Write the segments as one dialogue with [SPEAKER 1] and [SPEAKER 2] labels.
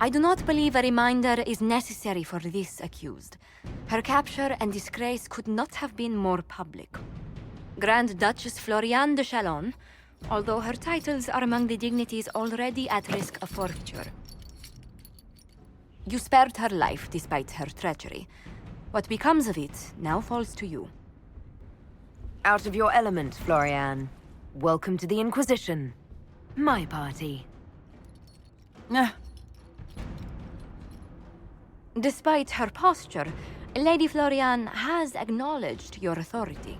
[SPEAKER 1] I do not believe a reminder is necessary for this accused. Her capture and disgrace could not have been more public. Grand Duchess Florianne de Chalon, although her titles are among the dignities already at risk of forfeiture. You spared her life despite her treachery. What becomes of it now falls to you.
[SPEAKER 2] Out of your element, Florianne. Welcome to the Inquisition. My party.
[SPEAKER 1] Despite her posture, Lady Florianne has acknowledged your authority.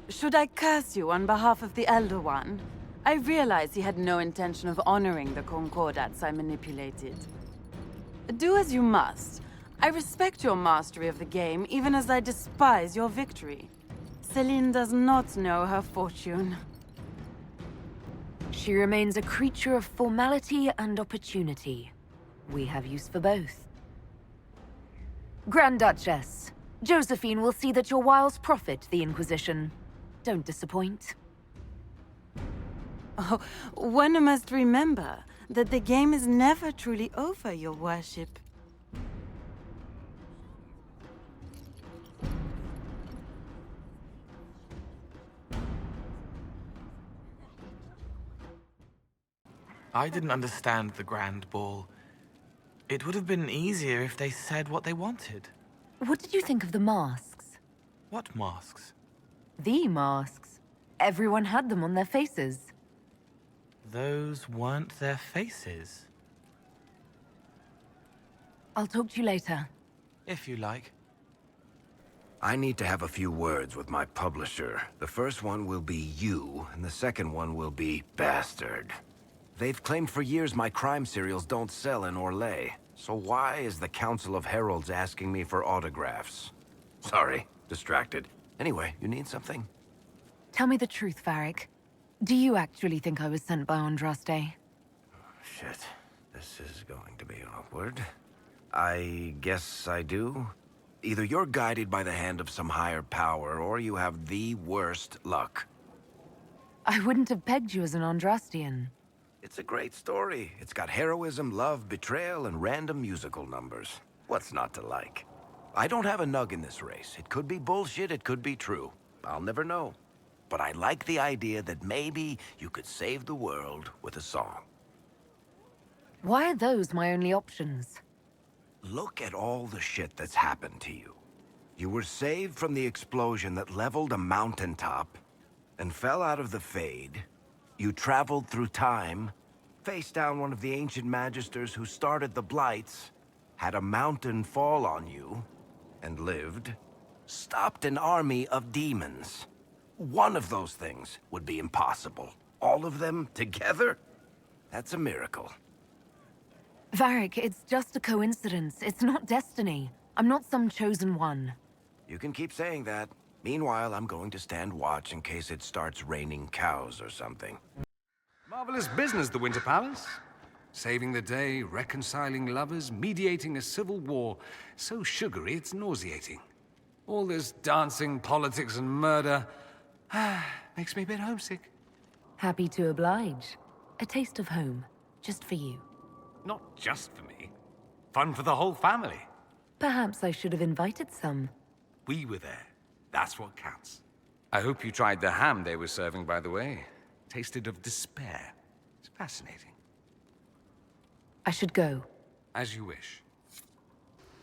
[SPEAKER 3] Should I curse you on behalf of the Elder One? I realize he had no intention of honoring the concordats I manipulated. Do as you must. I respect your mastery of the game, even as I despise your victory. Celine does not know her fortune.
[SPEAKER 2] She remains a creature of formality and opportunity. We have use for both. Grand Duchess, Josephine will see that your wiles profit the Inquisition. Don't disappoint.
[SPEAKER 3] Oh, one must remember that the game is never truly over, your worship.
[SPEAKER 4] I didn't understand the Grand Ball. It would have been easier if they said what they wanted.
[SPEAKER 2] What did you think of the masks?
[SPEAKER 4] What masks?
[SPEAKER 2] The masks. Everyone had them on their faces.
[SPEAKER 4] Those weren't their faces.
[SPEAKER 2] I'll talk to you later.
[SPEAKER 4] If you like.
[SPEAKER 5] I need to have a few words with my publisher. The first one will be you, and the second one will be Bastard. They've claimed for years my crime serials don't sell in Orlais. So why is the Council of Heralds asking me for autographs? Sorry, distracted. Anyway, you need something?
[SPEAKER 2] Tell me the truth, Varric. Do you actually think I was sent by Andraste?
[SPEAKER 5] Shit. This is going to be awkward. I guess I do. Either you're guided by the hand of some higher power, or you have the worst luck.
[SPEAKER 2] I wouldn't have pegged you as an Andrastian.
[SPEAKER 5] It's a great story. It's got heroism, love, betrayal, and random musical numbers. What's not to like? I don't have a nug in this race. It could be bullshit, it could be true. I'll never know. But I like the idea that maybe you could save the world with a song.
[SPEAKER 2] Why are those my only options?
[SPEAKER 5] Look at all the shit that's happened to you. You were saved from the explosion that leveled a mountaintop and fell out of the Fade. You traveled through time, faced down one of the ancient magisters who started the Blights, had a mountain fall on you, and lived, stopped an army of demons. One of those things would be impossible. All of them together? That's a miracle.
[SPEAKER 2] Varric, it's just a coincidence. It's not destiny. I'm not some chosen one.
[SPEAKER 5] You can keep saying that. Meanwhile, I'm going to stand watch in case it starts raining cows or something.
[SPEAKER 6] Marvelous business, the Winter Palace. Saving the day, reconciling lovers, mediating a civil war. So sugary, it's nauseating. All this dancing, politics, and murder makes me a bit homesick.
[SPEAKER 2] Happy to oblige. A taste of home, just for you.
[SPEAKER 6] Not just for me. Fun for the whole family.
[SPEAKER 2] Perhaps I should have invited some.
[SPEAKER 6] We were there. That's what counts. I hope you tried the ham they were serving, by the way. Tasted of despair. It's fascinating.
[SPEAKER 2] I should go.
[SPEAKER 6] As you wish.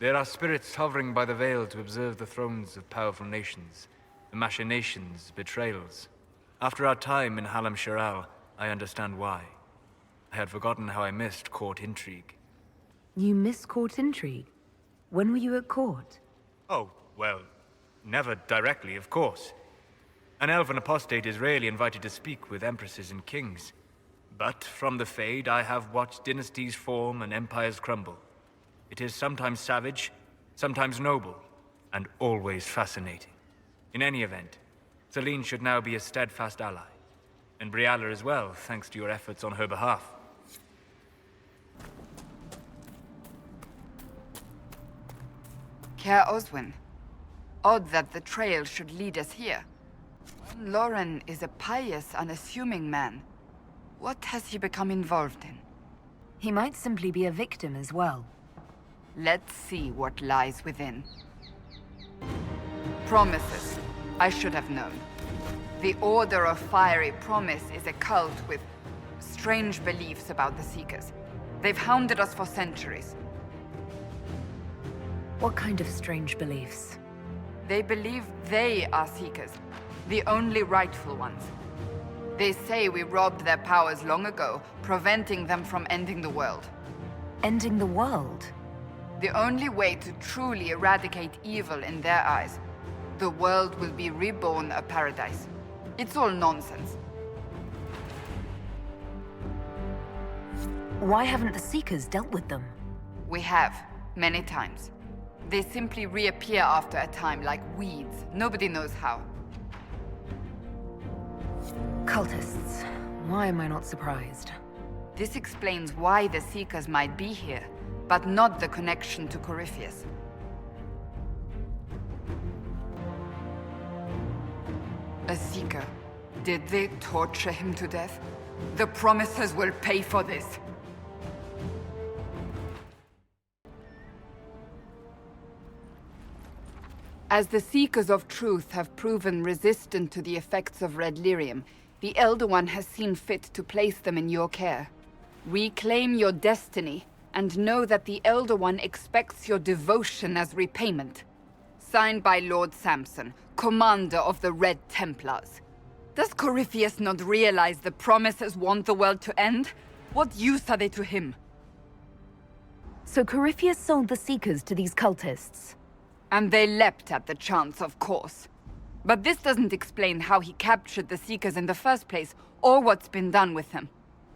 [SPEAKER 7] There are spirits hovering by the veil to observe the thrones of powerful nations, the machinations, betrayals. After our time in Halamshiral, I understand why. I had forgotten how I missed court intrigue.
[SPEAKER 2] You miss court intrigue? When were you at court?
[SPEAKER 7] Oh, well, never directly, of course. An elven apostate is rarely invited to speak with empresses and kings. But from the Fade, I have watched dynasties form and empires crumble. It is sometimes savage, sometimes noble, and always fascinating. In any event, Celine should now be a steadfast ally. And Brialla as well, thanks to your efforts on her behalf.
[SPEAKER 8] Care Oswin. Odd that the trail should lead us here. Lauren is a pious, unassuming man. What has he become involved in?
[SPEAKER 2] He might simply be a victim as well.
[SPEAKER 8] Let's see what lies within. Promises. I should have known. The Order of Fiery Promise is a cult with strange beliefs about the Seekers. They've hounded us for centuries.
[SPEAKER 2] What kind of strange beliefs?
[SPEAKER 8] They believe they are Seekers, the only rightful ones. They say we robbed their powers long ago, preventing them from ending the world.
[SPEAKER 2] Ending the world?
[SPEAKER 8] The only way to truly eradicate evil in their eyes, the world will be reborn a paradise. It's all nonsense.
[SPEAKER 2] Why haven't the Seekers dealt with them?
[SPEAKER 8] We have, many times. They simply reappear after a time like weeds. Nobody knows how.
[SPEAKER 2] Cultists. Why am I not surprised?
[SPEAKER 8] This explains why the Seekers might be here, but not the connection to Corypheus. A Seeker. Did they torture him to death? The Promises will pay for this. As the Seekers of Truth have proven resistant to the effects of red lyrium, the Elder One has seen fit to place them in your care. Reclaim your destiny, and know that the Elder One expects your devotion as repayment. Signed by Lord Samson, Commander of the Red Templars. Does Corypheus not realize the Promises want the world to end? What use are they to him?
[SPEAKER 2] So Corypheus sold the Seekers to these cultists?
[SPEAKER 8] And they leapt at the chance, of course. But this doesn't explain how he captured the Seekers in the first place, or what's been done with them.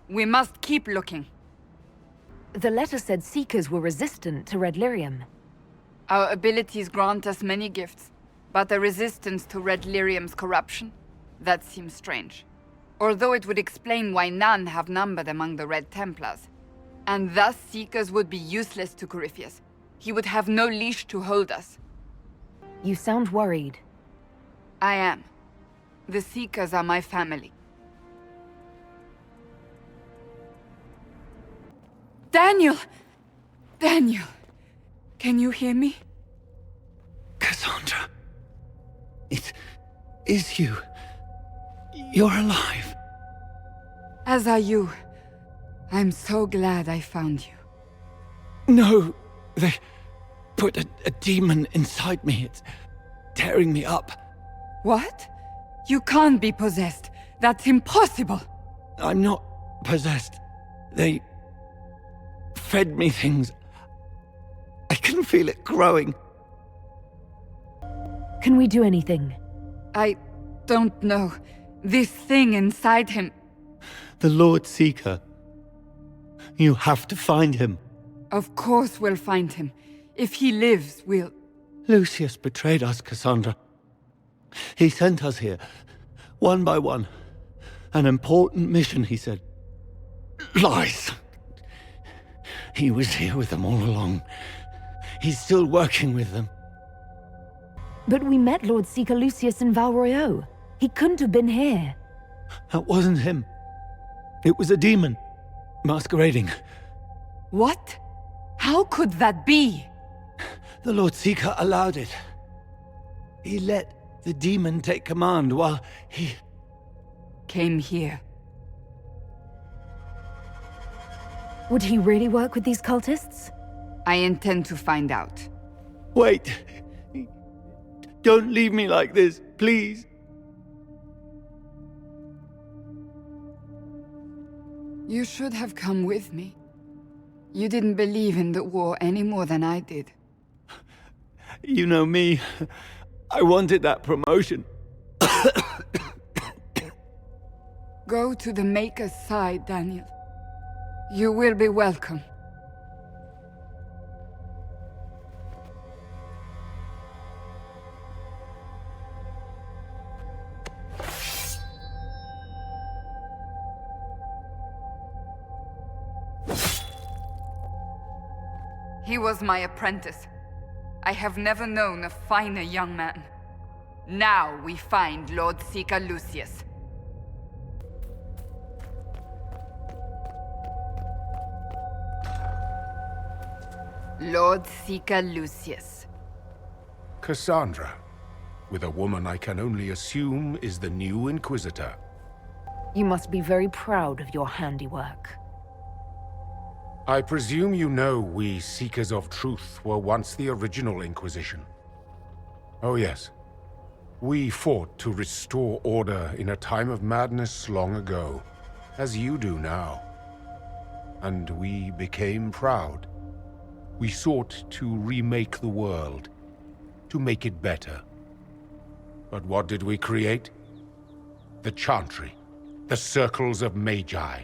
[SPEAKER 8] We must keep looking.
[SPEAKER 2] The letter said Seekers were resistant to red lyrium.
[SPEAKER 8] Our abilities grant us many gifts, but a resistance to red lyrium's corruption? That seems strange. Although it would explain why none have numbered among the Red Templars. And thus Seekers would be useless to Corypheus. He would have no leash to hold us.
[SPEAKER 2] You sound worried.
[SPEAKER 8] I am. The Seekers are my family. Daniel! Daniel! Can you hear me?
[SPEAKER 9] Cassandra. It is you. You're alive.
[SPEAKER 8] As are you. I'm so glad I found you.
[SPEAKER 9] No, they put a demon inside me. It's tearing me up.
[SPEAKER 8] What? You can't be possessed. That's impossible.
[SPEAKER 9] I'm not possessed. They fed me things. I can feel it growing.
[SPEAKER 2] Can we do anything?
[SPEAKER 8] I don't know. This thing inside him...
[SPEAKER 9] The Lord Seeker. You have to find him.
[SPEAKER 8] Of course we'll find him. If he lives, we'll...
[SPEAKER 9] Lucius betrayed us, Cassandra. He sent us here, one by one. An important mission, he said. Lies! He was here with them all along. He's still working with them.
[SPEAKER 2] But we met Lord Seeker Lucius in Val Royeaux. He couldn't have been here.
[SPEAKER 9] That wasn't him. It was a demon, masquerading.
[SPEAKER 8] What? How could that be?
[SPEAKER 9] The Lord Seeker allowed it. He let the demon take command while he...
[SPEAKER 8] Came here.
[SPEAKER 2] Would he really work with these cultists?
[SPEAKER 8] I intend to find out.
[SPEAKER 9] Wait. Don't leave me like this, please.
[SPEAKER 8] You should have come with me. You didn't believe in the war any more than I did.
[SPEAKER 9] You know me. I wanted that promotion.
[SPEAKER 8] Go to the Maker's side, Daniel. You will be welcome. He was my apprentice. I have never known a finer young man. Now we find Lord Seeker Lucius. — Lord Seeker Lucius.
[SPEAKER 6] Cassandra, with a woman I can only assume is the new Inquisitor.
[SPEAKER 2] You must be very proud of your handiwork.
[SPEAKER 6] I presume you know we Seekers of Truth were once the original Inquisition. Oh yes. We fought to restore order in a time of madness long ago, as you do now. And we became proud. We sought to remake the world, to make it better. But what did we create? The Chantry, the Circles of Magi.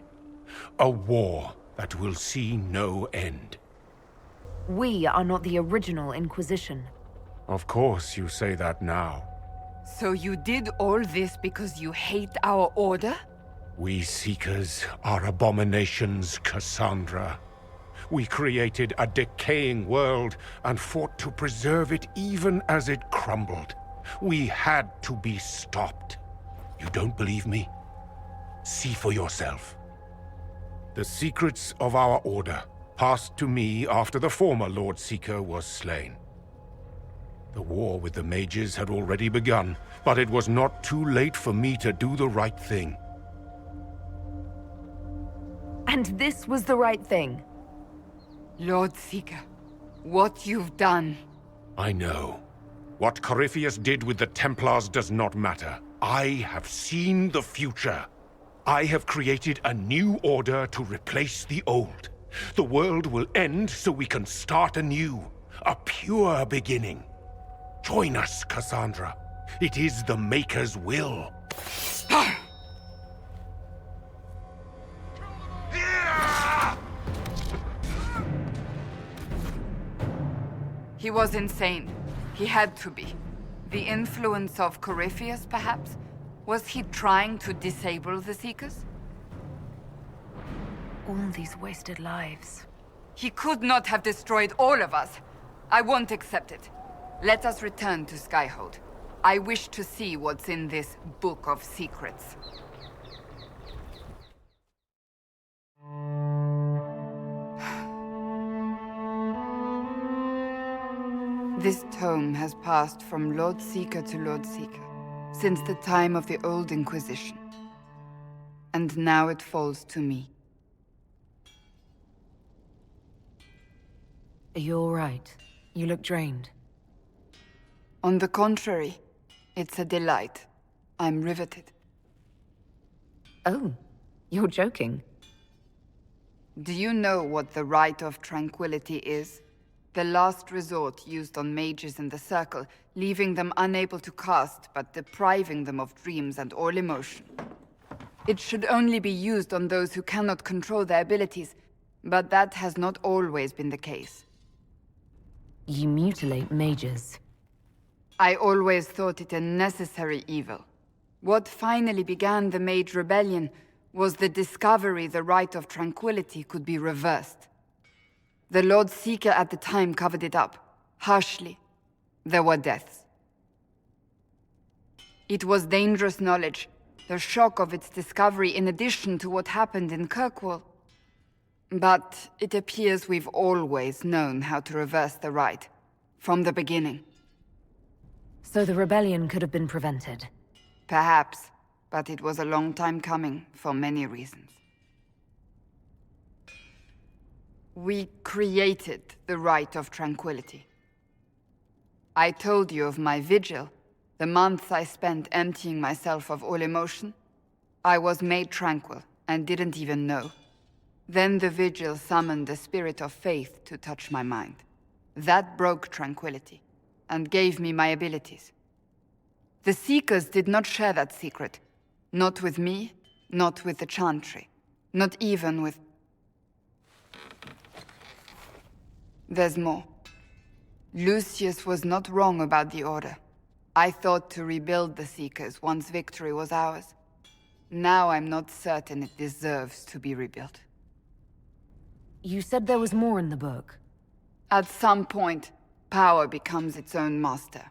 [SPEAKER 6] A war that will see no end.
[SPEAKER 2] We are not the original Inquisition.
[SPEAKER 6] Of course you say that now.
[SPEAKER 8] So you did all this because you hate our order?
[SPEAKER 6] We Seekers are abominations, Cassandra. We created a decaying world and fought to preserve it even as it crumbled. We had to be stopped. You don't believe me? See for yourself. The secrets of our order passed to me after the former Lord Seeker was slain. The war with the mages had already begun, but it was not too late for me to do the right thing.
[SPEAKER 2] And this was the right thing.
[SPEAKER 8] Lord Seeker, what you've done.
[SPEAKER 6] I know. What Corypheus did with the Templars does not matter. I have seen the future. I have created a new order to replace the old. The world will end so we can start anew. A pure beginning. Join us, Cassandra. It is the Maker's will.
[SPEAKER 8] He was insane. He had to be. The influence of Corypheus, perhaps? Was he trying to disable the Seekers?
[SPEAKER 2] All these wasted lives.
[SPEAKER 8] He could not have destroyed all of us. I won't accept it. Let us return to Skyhold. I wish to see what's in this Book of Secrets. This tome has passed from Lord Seeker to Lord Seeker, since the time of the Old Inquisition. And now it falls to me.
[SPEAKER 2] Are you all right? You look drained.
[SPEAKER 8] On the contrary, it's a delight. I'm riveted.
[SPEAKER 2] Oh, you're joking.
[SPEAKER 8] Do you know what the Rite of Tranquility is? The last resort used on mages in the Circle, leaving them unable to cast, but depriving them of dreams and all emotion. It should only be used on those who cannot control their abilities, but that has not always been the case.
[SPEAKER 2] You mutilate mages.
[SPEAKER 8] I always thought it a necessary evil. What finally began the Mage Rebellion was the discovery the Rite of Tranquility could be reversed. The Lord Seeker at the time covered it up, harshly. There were deaths. It was dangerous knowledge, the shock of its discovery in addition to what happened in Kirkwall. But it appears we've always known how to reverse the rite, from the beginning.
[SPEAKER 2] So the rebellion could have been prevented.
[SPEAKER 8] Perhaps, but it was a long time coming, for many reasons. We created the Rite of Tranquility. I told you of my vigil, the months I spent emptying myself of all emotion. I was made tranquil, and didn't even know. Then the vigil summoned the spirit of faith to touch my mind. That broke tranquility, and gave me my abilities. The Seekers did not share that secret. Not with me, not with the Chantry, not even with... There's more. Lucius was not wrong about the Order. I thought to rebuild the Seekers once victory was ours. Now I'm not certain it deserves to be rebuilt.
[SPEAKER 2] You said there was more in the book.
[SPEAKER 8] At some point, power becomes its own master.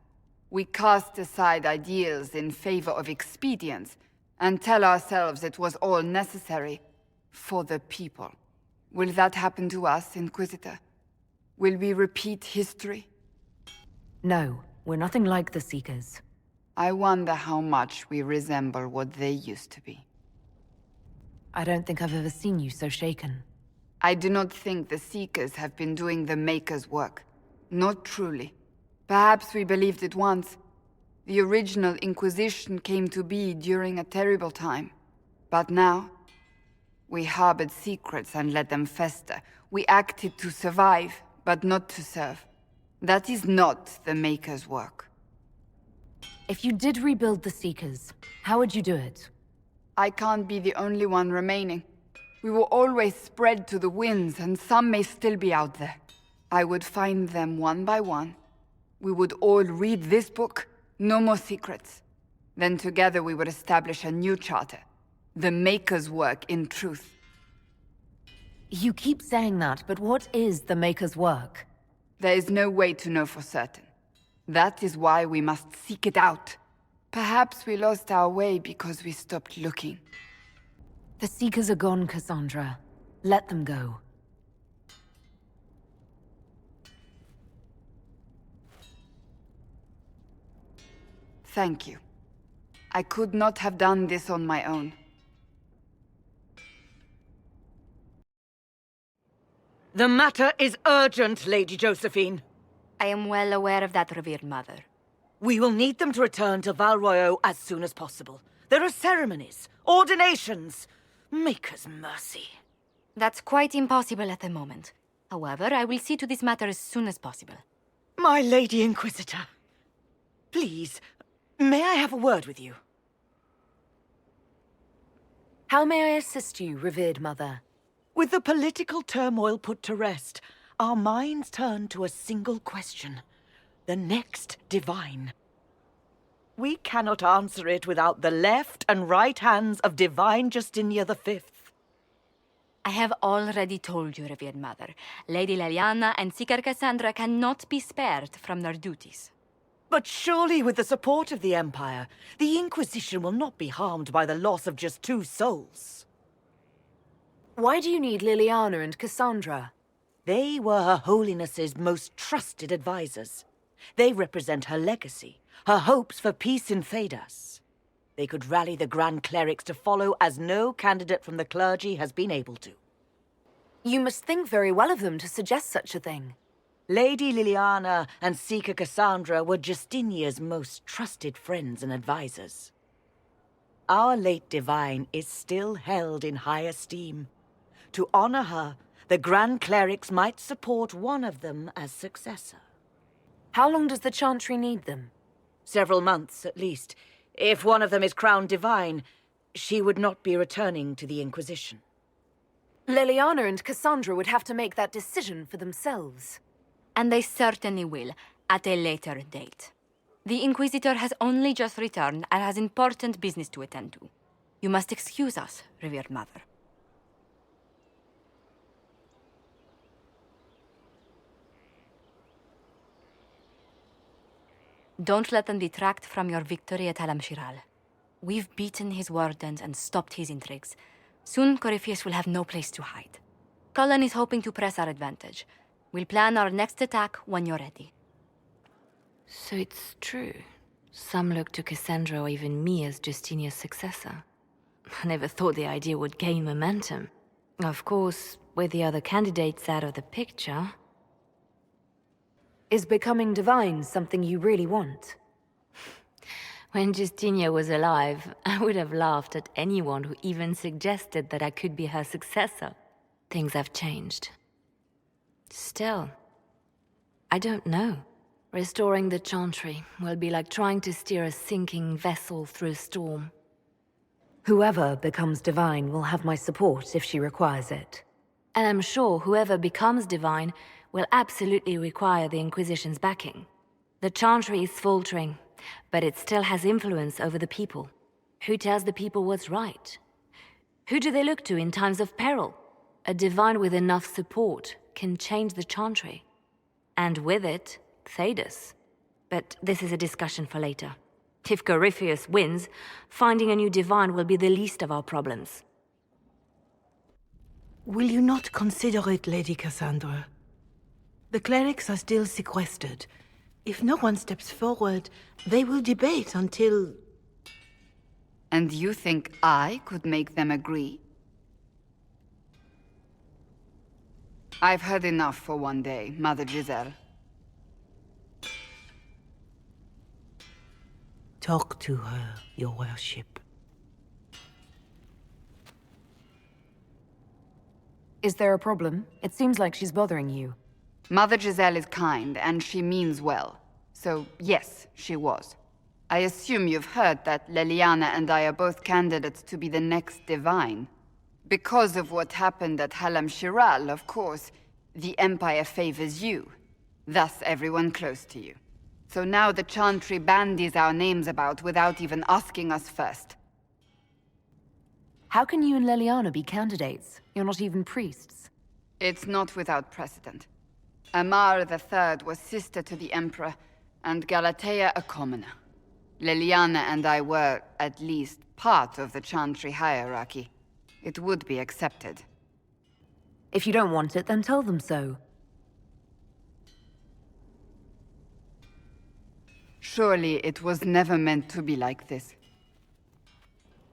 [SPEAKER 8] We cast aside ideals in favor of expedience, and tell ourselves it was all necessary for the people. Will that happen to us, Inquisitor? Will we repeat history?
[SPEAKER 2] No, we're nothing like the Seekers.
[SPEAKER 8] I wonder how much we resemble what they used to be.
[SPEAKER 2] I don't think I've ever seen you so shaken.
[SPEAKER 8] I do not think the Seekers have been doing the Maker's work. Not truly. Perhaps we believed it once. The original Inquisition came to be during a terrible time. But now, we harbored secrets and let them fester. We acted to survive, but not to serve. That is not the Maker's work.
[SPEAKER 2] If you did rebuild the Seekers, how would you do it?
[SPEAKER 8] I can't be the only one remaining. We will always spread to the winds, and some may still be out there. I would find them one by one. We would all read this book, no more secrets. Then together we would establish a new charter. The Maker's work in truth.
[SPEAKER 2] You keep saying that, but what is the Maker's work?
[SPEAKER 8] There is no way to know for certain. That is why we must seek it out. Perhaps we lost our way because we stopped looking.
[SPEAKER 2] The Seekers are gone, Cassandra. Let them go.
[SPEAKER 8] Thank you. I could not have done this on my own.
[SPEAKER 10] The matter is urgent, Lady Josephine.
[SPEAKER 1] I am well aware of that, revered mother.
[SPEAKER 10] We will need them to return to Val Royeaux as soon as possible. There are ceremonies, ordinations. Maker's mercy.
[SPEAKER 1] That's quite impossible at the moment. However, I will see to this matter as soon as possible.
[SPEAKER 10] My Lady Inquisitor. Please, may I have a word with you?
[SPEAKER 2] How may I assist you, revered mother?
[SPEAKER 10] With the political turmoil put to rest, our minds turn to a single question. The next divine. We cannot answer it without the left and right hands of Divine Justinia V.
[SPEAKER 1] I have already told you, revered mother. Lady Leliana and Seeker Cassandra cannot be spared from their duties.
[SPEAKER 10] But surely with the support of the Empire, the Inquisition will not be harmed by the loss of just 2 souls.
[SPEAKER 2] Why do you need Leliana and Cassandra?
[SPEAKER 10] They were Her Holiness's most trusted advisors. They represent her legacy, her hopes for peace in Phaedas. They could rally the Grand Clerics to follow as no candidate from the clergy has been able to.
[SPEAKER 2] You must think very well of them to suggest such a thing.
[SPEAKER 10] Lady Leliana and Seeker Cassandra were Justinia's most trusted friends and advisors. Our late divine is still held in high esteem. To honor her, the Grand Clerics might support one of them as successor.
[SPEAKER 2] How long does the Chantry need them?
[SPEAKER 10] Several months, at least. If one of them is crowned divine, she would not be returning to the Inquisition.
[SPEAKER 2] Leliana and Cassandra would have to make that decision for themselves.
[SPEAKER 1] And they certainly will, at a later date. The Inquisitor has only just returned and has important business to attend to. You must excuse us, revered mother. Don't let them detract from your victory at Halamshiral. We've beaten his wardens and stopped his intrigues. Soon, Corypheus will have no place to hide. Cullen is hoping to press our advantage. We'll plan our next attack when you're ready.
[SPEAKER 11] So it's true. Some look to Cassandra or even me as Justinia's successor. I never thought the idea would gain momentum. Of course, with the other candidates out of the picture...
[SPEAKER 2] Is becoming divine something you really want?
[SPEAKER 11] When Justinia was alive, I would have laughed at anyone who even suggested that I could be her successor. Things have changed. Still, I don't know. Restoring the Chantry will be like trying to steer a sinking vessel through a storm.
[SPEAKER 2] Whoever becomes divine will have my support if she requires it.
[SPEAKER 11] And I'm sure whoever becomes divine will absolutely require the Inquisition's backing. The Chantry is faltering, but it still has influence over the people. Who tells the people what's right? Who do they look to in times of peril? A divine with enough support can change the Chantry. And with it, Phaedas. But this is a discussion for later. If Corypheus wins, finding a new divine will be the least of our problems.
[SPEAKER 12] Will you not consider it, Lady Cassandra? The clerics are still sequestered. If no one steps forward, they will debate until...
[SPEAKER 8] And you think I could make them agree? I've heard enough for one day, Mother Giselle.
[SPEAKER 12] Talk to her, your worship.
[SPEAKER 2] Is there a problem? It seems like she's bothering you.
[SPEAKER 8] Mother Giselle is kind, and she means well. So, yes, she was. I assume you've heard that Leliana and I are both candidates to be the next Divine. Because of what happened at Halamshiral, of course, the Empire favors you. Thus, everyone close to you. So now the Chantry bandies our names about without even asking us first.
[SPEAKER 2] How can you and Leliana be candidates? You're not even priests.
[SPEAKER 8] It's not without precedent. Amar III was sister to the Emperor, and Galatea a commoner. Leliana and I were, at least, part of the Chantry hierarchy. It would be accepted.
[SPEAKER 2] If you don't want it, then tell them so.
[SPEAKER 8] Surely it was never meant to be like this.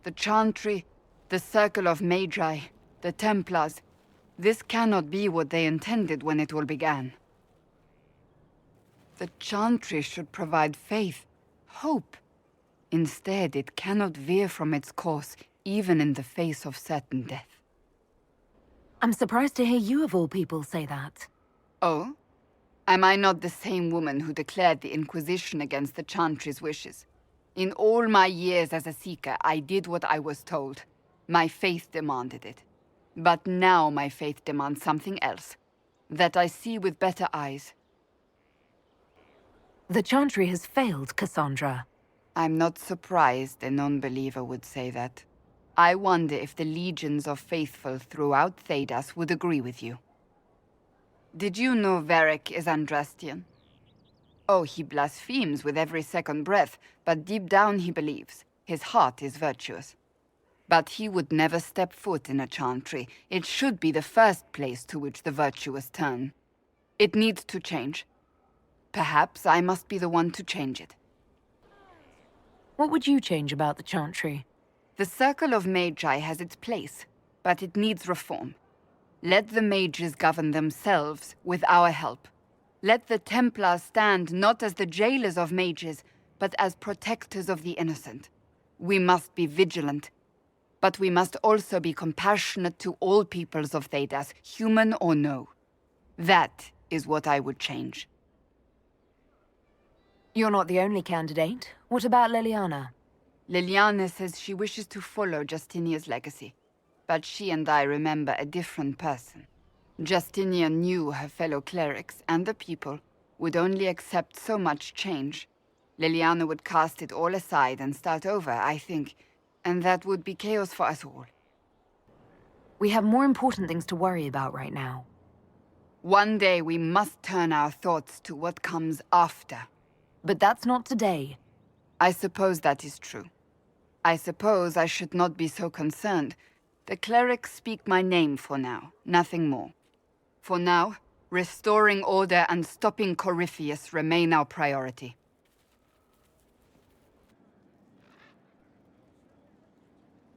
[SPEAKER 8] The Chantry, the Circle of Magi, the Templars, this cannot be what they intended when it all began. The Chantry should provide faith, hope. Instead, it cannot veer from its course, even in the face of certain death.
[SPEAKER 2] I'm surprised to hear you of all people say that.
[SPEAKER 8] Oh? Am I not the same woman who declared the Inquisition against the Chantry's wishes? In all my years as a Seeker, I did what I was told. My faith demanded it. But now my faith demands something else. That I see with better eyes.
[SPEAKER 2] The Chantry has failed, Cassandra.
[SPEAKER 8] I'm not surprised a non-believer would say that. I wonder if the legions of faithful throughout Thedas would agree with you. Did you know Varric is Andrastian? Oh, he blasphemes with every second breath, but deep down he believes. His heart is virtuous. But he would never step foot in a Chantry. It should be the first place to which the virtuous turn. It needs to change. Perhaps I must be the one to change it.
[SPEAKER 2] What would you change about the Chantry?
[SPEAKER 8] The Circle of Magi has its place, but it needs reform. Let the mages govern themselves with our help. Let the Templars stand not as the jailers of mages, but as protectors of the innocent. We must be vigilant, but we must also be compassionate to all peoples of Thedas, human or no. That is what I would change.
[SPEAKER 2] You're not the only candidate. What about Leliana?
[SPEAKER 8] Leliana says she wishes to follow Justinia's legacy. But she and I remember a different person. Justinia knew her fellow clerics and the people would only accept so much change. Leliana would cast it all aside and start over, I think. And that would be chaos for us all.
[SPEAKER 2] We have more important things to worry about right now.
[SPEAKER 8] One day we must turn our thoughts to what comes after.
[SPEAKER 2] But that's not today.
[SPEAKER 8] I suppose that is true. I suppose I should not be so concerned. The clerics speak my name for now, nothing more. For now, restoring order and stopping Corypheus remain our priority.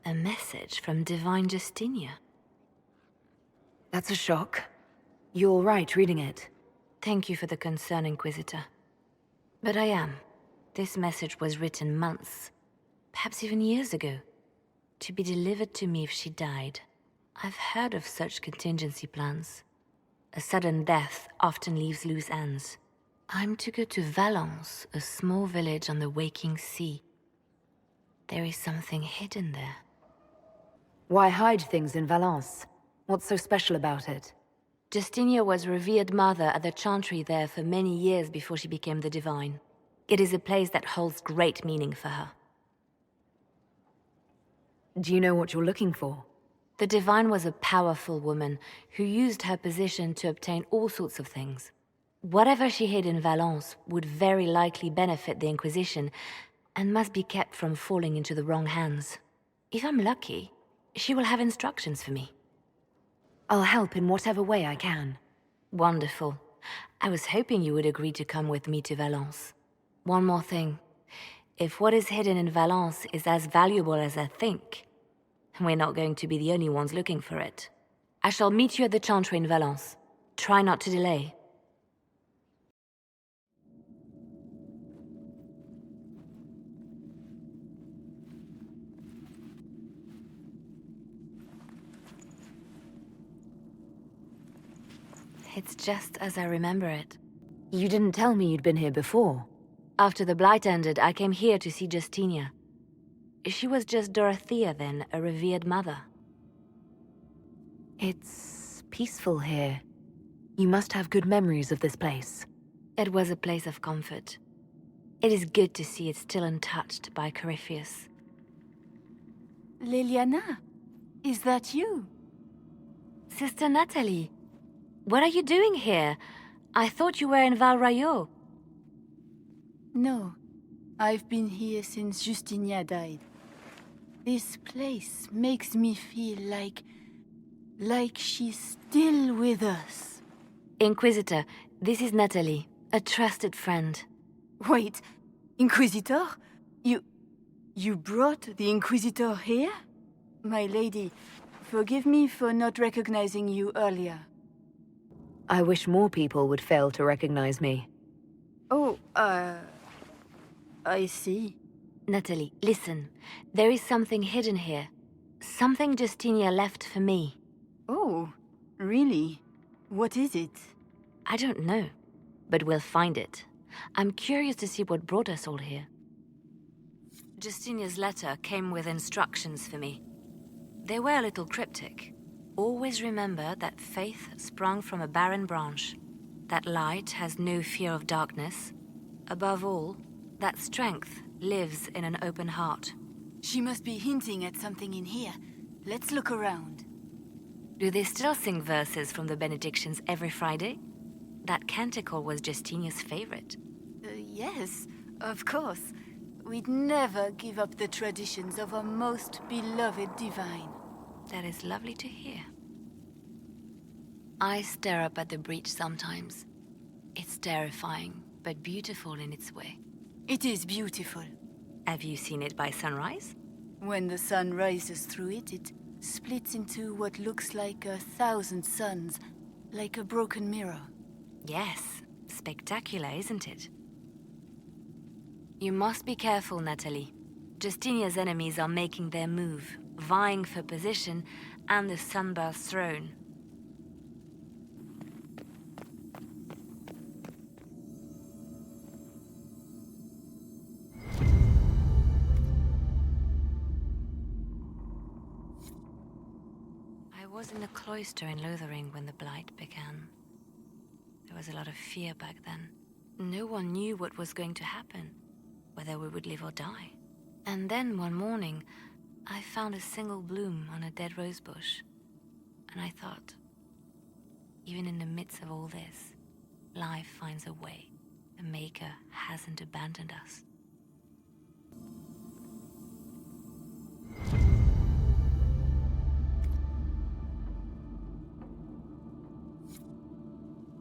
[SPEAKER 11] A message from Divine Justinia.
[SPEAKER 2] That's a shock. You're all right reading it.
[SPEAKER 11] Thank you for the concern, Inquisitor. But I am. This message was written months, perhaps even years ago, to be delivered to me if she died. I've heard of such contingency plans. A sudden death often leaves loose ends. I'm to go to Valence, a small village on the waking sea. There is something hidden there.
[SPEAKER 2] Why hide things in Valence? What's so special about it?
[SPEAKER 11] Justinia was revered mother at the Chantry there for many years before she became the Divine. It is a place that holds great meaning for her.
[SPEAKER 2] Do you know what you're looking for?
[SPEAKER 11] The Divine was a powerful woman who used her position to obtain all sorts of things. Whatever she hid in Valence would very likely benefit the Inquisition and must be kept from falling into the wrong hands. If I'm lucky, she will have instructions for me.
[SPEAKER 2] I'll help in whatever way I can.
[SPEAKER 11] Wonderful. I was hoping you would agree to come with me to Valence. One more thing. If what is hidden in Valence is as valuable as I think, we're not going to be the only ones looking for it. I shall meet you at the Chantry in Valence. Try not to delay. It's just as I remember it.
[SPEAKER 2] You didn't tell me you'd been here before.
[SPEAKER 11] After the Blight ended, I came here to see Justinia. She was just Dorothea then, a revered mother.
[SPEAKER 2] It's peaceful here. You must have good memories of this place.
[SPEAKER 11] It was a place of comfort. It is good to see it still untouched by Corypheus.
[SPEAKER 3] Leliana, is that you?
[SPEAKER 11] Sister Natalie, what are you doing here? I thought you were in Val Rayo.
[SPEAKER 3] No, I've been here since Justinia died. This place makes me feel like she's still with us.
[SPEAKER 11] Inquisitor, this is Natalie, a trusted friend.
[SPEAKER 3] Wait, Inquisitor? You brought the Inquisitor here? My lady, forgive me for not recognizing you earlier.
[SPEAKER 2] I wish more people would fail to recognize me.
[SPEAKER 3] Oh, I see.
[SPEAKER 11] Natalie, listen. There is something hidden here. Something Justinia left for me.
[SPEAKER 3] Oh, really? What is it?
[SPEAKER 11] I don't know, but we'll find it. I'm curious to see what brought us all here. Justinia's letter came with instructions for me. They were a little cryptic. Always remember that faith sprung from a barren branch, that light has no fear of darkness. Above all, that strength lives in an open heart.
[SPEAKER 3] She must be hinting at something in here. Let's look around.
[SPEAKER 11] Do they still sing verses from the benedictions every Friday? That canticle was Justinia's favorite.
[SPEAKER 3] Yes, of course. We'd never give up the traditions of our most beloved divine.
[SPEAKER 11] That is lovely to hear. I stare up at the breach sometimes. It's terrifying, but beautiful in its way.
[SPEAKER 3] It is beautiful.
[SPEAKER 11] Have you seen it by sunrise?
[SPEAKER 3] When the sun rises through it, it splits into what looks like 1,000 suns, like a broken mirror.
[SPEAKER 11] Yes, spectacular, isn't it? You must be careful, Natalie. Justinia's enemies are making their move, vying for position and the Sunburst throne. I was in the cloister in Lothering when the Blight began. There was a lot of fear back then. No one knew what was going to happen, whether we would live or die. And then one morning, I found a single bloom on a dead rose bush. And I thought, even in the midst of all this, life finds a way. The Maker hasn't abandoned us.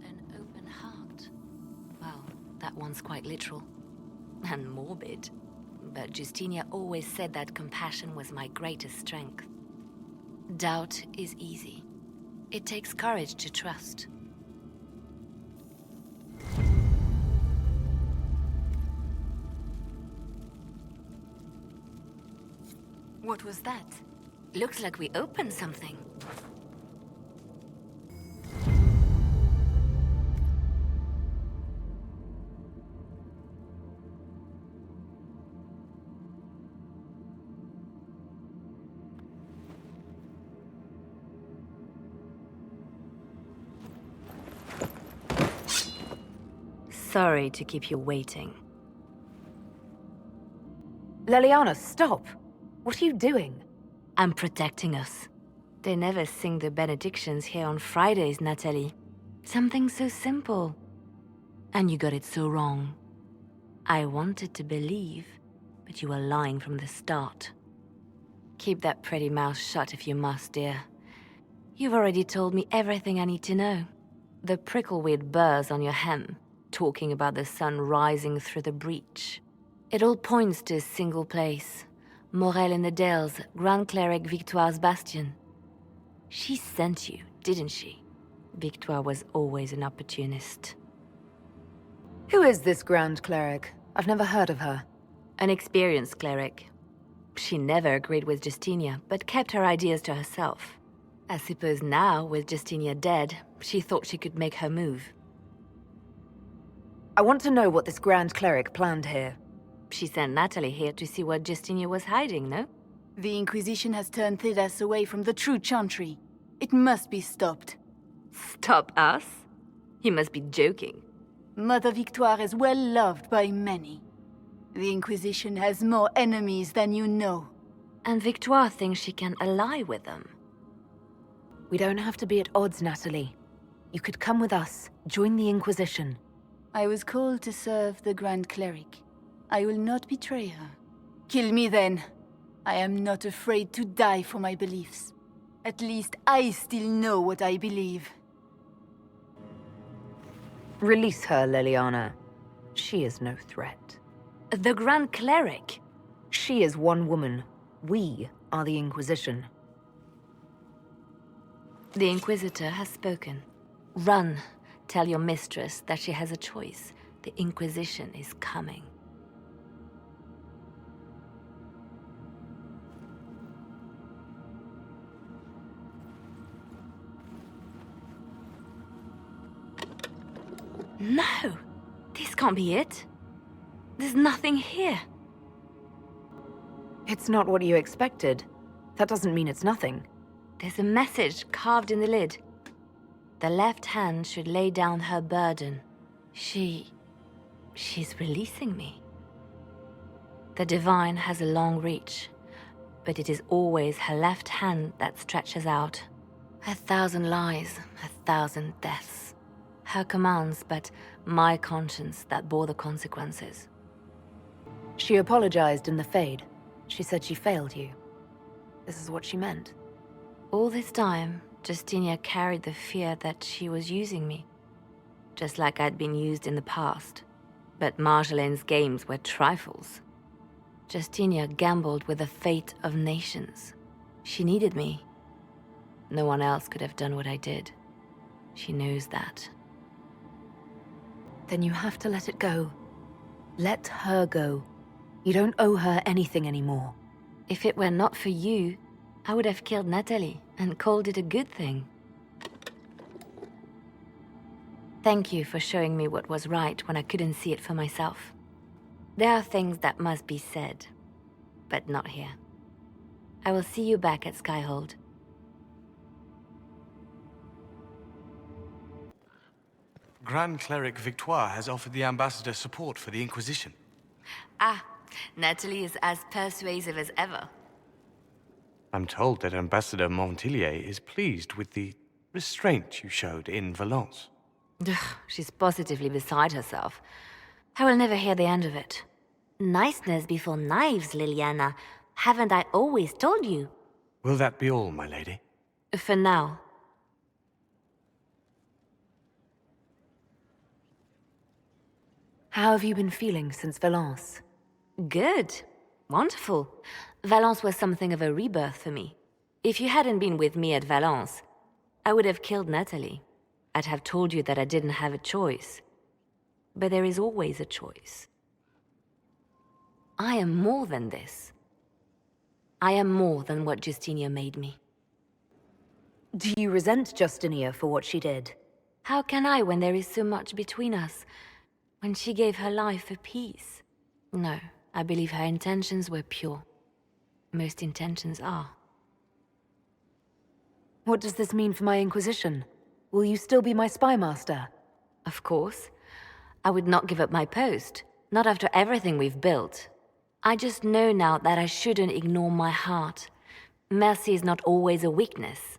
[SPEAKER 11] An open heart. Well, that one's quite literal. And morbid. But Justinia always said that compassion was my greatest strength. Doubt is easy. It takes courage to trust.
[SPEAKER 3] What was that?
[SPEAKER 11] Looks like we opened something. Sorry to keep you waiting.
[SPEAKER 2] Leliana, stop! What are you doing?
[SPEAKER 11] I'm protecting us. They never sing the benedictions here on Fridays, Natalie. Something so simple. And you got it so wrong. I wanted to believe, but you were lying from the start. Keep that pretty mouth shut if you must, dear. You've already told me everything I need to know. The prickleweed burrs on your hem, talking about the sun rising through the breach. It all points to a single place. Morel in the Dales, Grand Cleric Victoire's bastion. She sent you, didn't she? Victoire was always an opportunist.
[SPEAKER 2] Who is this Grand Cleric? I've never heard of her.
[SPEAKER 11] An experienced cleric. She never agreed with Justinia, but kept her ideas to herself. I suppose now, with Justinia dead, she thought she could make her move.
[SPEAKER 2] I want to know what this Grand Cleric planned here.
[SPEAKER 11] She sent Natalie here to see what Justinia was hiding, no?
[SPEAKER 3] The Inquisition has turned Thidas away from the true Chantry. It must be stopped.
[SPEAKER 11] Stop us? You must be joking.
[SPEAKER 3] Mother Victoire is well loved by many. The Inquisition has more enemies than you know.
[SPEAKER 11] And Victoire thinks she can ally with them.
[SPEAKER 2] We don't have to be at odds, Natalie. You could come with us, join the Inquisition.
[SPEAKER 3] I was called to serve the Grand Cleric. I will not betray her. Kill me then. I am not afraid to die for my beliefs. At least I still know what I believe.
[SPEAKER 2] Release her, Leliana. She is no threat.
[SPEAKER 11] The Grand Cleric?
[SPEAKER 2] She is one woman. We are the Inquisition.
[SPEAKER 11] The Inquisitor has spoken. Run. Tell your mistress that she has a choice. The Inquisition is coming. No! This can't be it. There's nothing here.
[SPEAKER 2] It's not what you expected. That doesn't mean it's nothing.
[SPEAKER 11] There's a message carved in the lid. The left hand should lay down her burden. She's releasing me. The Divine has a long reach, but it is always her left hand that stretches out. 1,000 lies, 1,000 deaths. Her commands, but my conscience that bore the consequences.
[SPEAKER 2] She apologized in the Fade. She said she failed you. This is what she meant.
[SPEAKER 11] All this time, Justinia carried the fear that she was using me. Just like I'd been used in the past. But Marjolaine's games were trifles. Justinia gambled with the fate of nations. She needed me. No one else could have done what I did. She knows that.
[SPEAKER 2] Then you have to let it go. Let her go. You don't owe her anything anymore.
[SPEAKER 11] If it were not for you, I would have killed Natalie and called it a good thing. Thank you for showing me what was right when I couldn't see it for myself. There are things that must be said, but not here. I will see you back at Skyhold.
[SPEAKER 13] Grand Cleric Victoire has offered the Ambassador support for the Inquisition.
[SPEAKER 11] Ah, Natalie is as persuasive as ever.
[SPEAKER 13] I'm told that Ambassador Montillier is pleased with the restraint you showed in Valence.
[SPEAKER 11] She's positively beside herself. I will never hear the end of it. Niceness before knives, Leliana. Haven't I always told you?
[SPEAKER 13] Will that be all, my lady?
[SPEAKER 11] For now.
[SPEAKER 2] How have you been feeling since Valence?
[SPEAKER 11] Good. Wonderful. Valence was something of a rebirth for me. If you hadn't been with me at Valence, I would have killed Natalie. I'd have told you that I didn't have a choice. But there is always a choice. I am more than this. I am more than what Justinia made me.
[SPEAKER 2] Do you resent Justinia for what she did?
[SPEAKER 11] How can I when there is so much between us? When she gave her life for peace? No, I believe her intentions were pure. Most intentions are.
[SPEAKER 2] What does this mean for my Inquisition? Will you still be my spy master?
[SPEAKER 11] Of course. I would not give up my post. Not after everything we've built. I just know now that I shouldn't ignore my heart. Mercy is not always a weakness.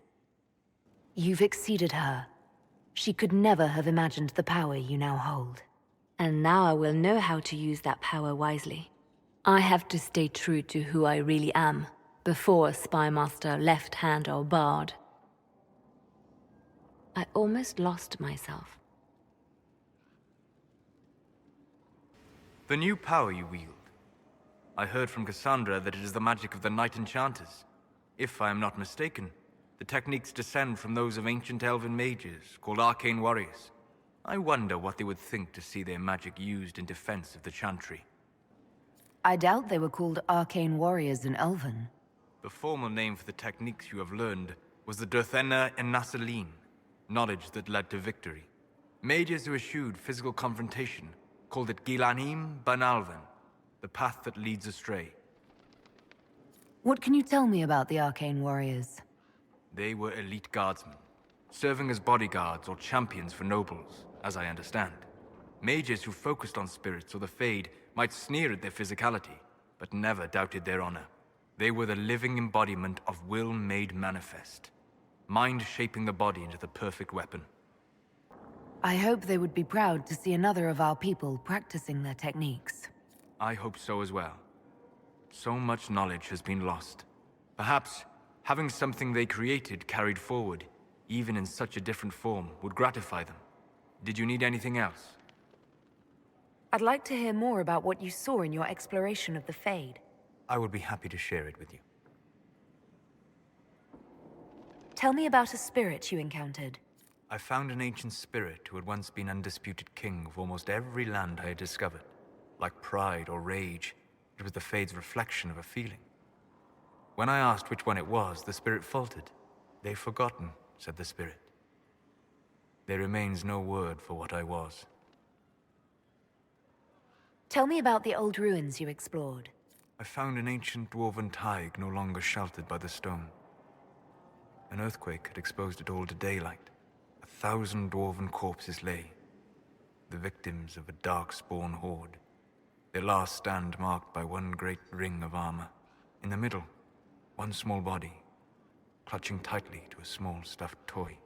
[SPEAKER 2] You've exceeded her. She could never have imagined the power you now hold.
[SPEAKER 11] And now I will know how to use that power wisely. I have to stay true to who I really am, before a spy master, left hand or bard. I almost lost myself.
[SPEAKER 7] The new power you wield. I heard from Cassandra that it is the magic of the Knight Enchanters. If I am not mistaken, the techniques descend from those of ancient elven mages, called Arcane Warriors. I wonder what they would think to see their magic used in defense of the Chantry.
[SPEAKER 2] I doubt they were called Arcane Warriors in Elven.
[SPEAKER 7] The formal name for the techniques you have learned was the Durthena and Nasaline, knowledge that led to victory. Mages who eschewed physical confrontation called it Gilanim Banalvan, the path that leads astray.
[SPEAKER 2] What can you tell me about the Arcane Warriors?
[SPEAKER 7] They were elite guardsmen, serving as bodyguards or champions for nobles, as I understand. Mages who focused on spirits or the Fade might sneer at their physicality, but never doubted their honor. They were the living embodiment of will made manifest, mind shaping the body into the perfect weapon.
[SPEAKER 2] I hope they would be proud to see another of our people practicing their techniques.
[SPEAKER 7] I hope so as well. So much knowledge has been lost. Perhaps having something they created carried forward, even in such a different form, would gratify them. Did you need anything else?
[SPEAKER 2] I'd like to hear more about what you saw in your exploration of the Fade.
[SPEAKER 7] I would be happy to share it with you.
[SPEAKER 2] Tell me about a spirit you encountered.
[SPEAKER 7] I found an ancient spirit who had once been undisputed king of almost every land I had discovered. Like pride or rage, it was the Fade's reflection of a feeling. When I asked which one it was, the spirit faltered. "They've forgotten," said the spirit. There remains no word for what I was.
[SPEAKER 2] Tell me about the old ruins you explored.
[SPEAKER 7] I found an ancient dwarven thaig no longer sheltered by the stone. An earthquake had exposed it all to daylight. 1,000 dwarven corpses lay, the victims of a dark-spawn horde. Their last stand marked by one great ring of armor. In the middle, one small body, clutching tightly to a small stuffed toy.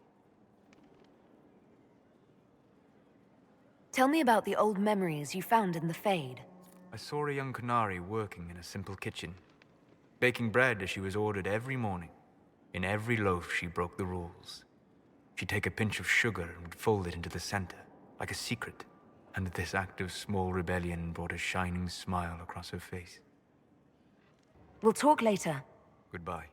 [SPEAKER 2] Tell me about the old memories you found in the Fade.
[SPEAKER 7] I saw a young Canary working in a simple kitchen, baking bread as she was ordered every morning. In every loaf she broke the rules. She'd take a pinch of sugar and would fold it into the center, like a secret. And this act of small rebellion brought a shining smile across her face.
[SPEAKER 2] We'll talk later.
[SPEAKER 7] Goodbye.